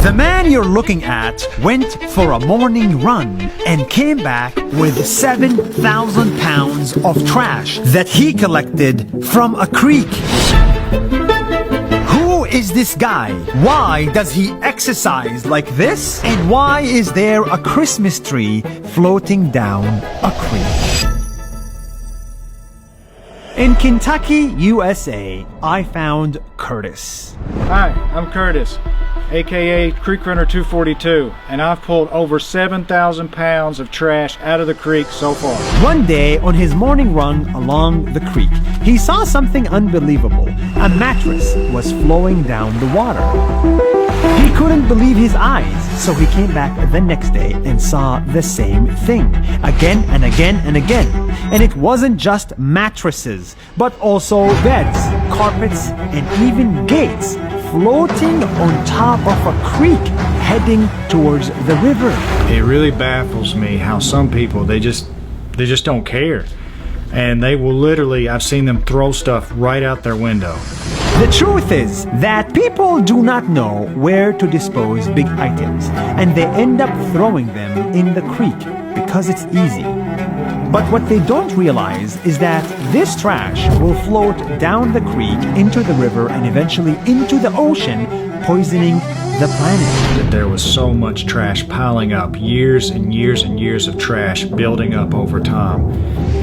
The man you're looking at went for a morning run and came back with 7,000 pounds of trash that he collected from a creek. Who is this guy? Why does he exercise like this? And why is there a Christmas tree floating down a creek? In Kentucky, USA, I found Curtis. Hi, I'm Curtis, aka Creek Runner 242, and I've pulled over 7,000 pounds of trash out of the creek so far. One day, on his morning run along the creek, he saw something unbelievable. A mattress was flowing down the water. He couldn't believe his eyes, so he came back the next day and saw the same thing, again and again and again. And it wasn't just mattresses, but also beds, carpets, and even gates floating on top of a creek heading towards the river. It really baffles me how some people, they just don't care. And they will literally, I've seen them throw stuff right out their window. The truth is that people do not know where to dispose big items, and they end up throwing them in the creek because it's easy. But what they don't realize is that this trash will float down the creek into the river and eventually into the ocean, poisoning the planet. That there was so much trash piling up, years and years and years of trash building up over time.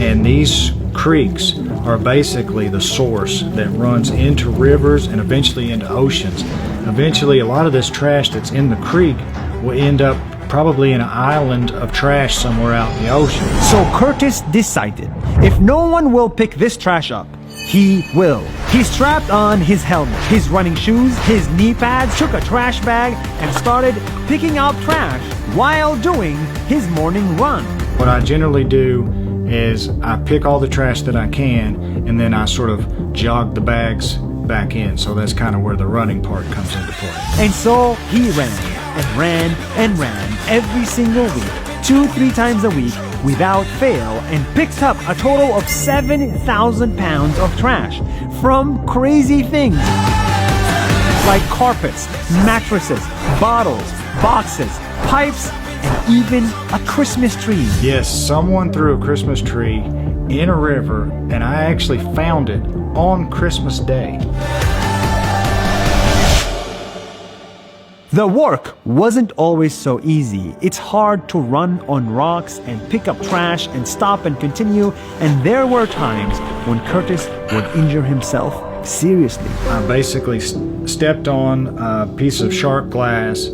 And these creeks are basically the source that runs into rivers and eventually into oceans. Eventually, a lot of this trash that's in the creek will end up probably in an island of trash somewhere out in the ocean. So Curtis decided, if no one will pick this trash up, he will. He strapped on his helmet, his running shoes, his knee pads, took a trash bag, and started picking up trash while doing his morning run. What I generally do is I pick all the trash that I can, and then I sort of jog the bags back in. So that's kind of where the running part comes into play. And so he ran and ran and ran every single week, 2-3 times a week, without fail, and picked up a total of 7,000 pounds of trash from crazy things like carpets, mattresses, bottles, boxes, pipes, and even a Christmas tree. Yes, someone threw a Christmas tree in a river, and I actually found it on Christmas Day. The work wasn't always so easy. It's hard to run on rocks and pick up trash and stop and continue, and there were times when Curtis would injure himself seriously. I basically stepped on a piece of sharp glass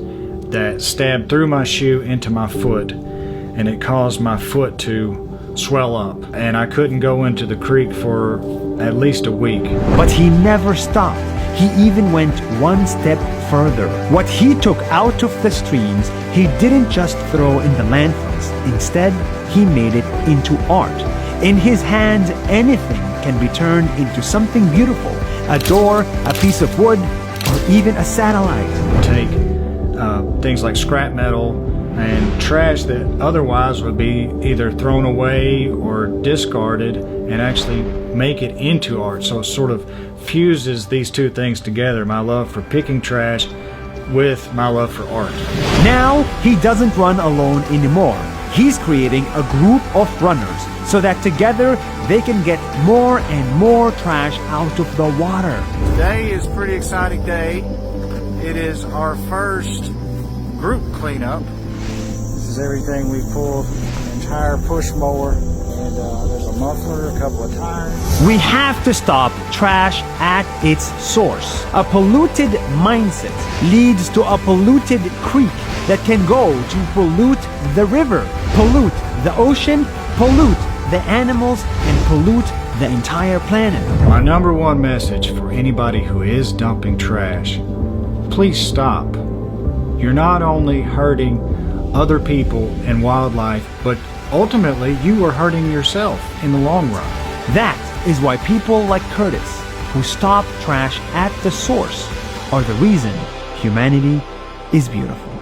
that stabbed through my shoe into my foot, and it caused my foot to swell up, and I couldn't go into the creek for at least a week. But he never stopped. He even went one step further. What he took out of the streams, he didn't just throw in the landfills. Instead, he made it into art. In his hands, anything can be turned into something beautiful. A door, a piece of wood, or even a satellite. Take things like scrap metal and trash that otherwise would be either thrown away or discarded, and actually make it into art. So it sort of fuses these two things together, my love for picking trash with my love for art. Now he doesn't run alone anymore. He's creating a group of runners so that together they can get more and more trash out of the water. Today is a pretty exciting day. It is our first group cleanup. This is everything we pulled, an entire push mower, and there's a muffler, a couple of tires. We have to stop trash at its source. A polluted mindset leads to a polluted creek that can go to pollute the river, pollute the ocean, pollute the animals, and pollute the entire planet. My number one message for anybody who is dumping trash: please stop. You're not only hurting other people and wildlife, but ultimately you are hurting yourself in the long run. That is why people like Curtis, who stop trash at the source, are the reason humanity is beautiful.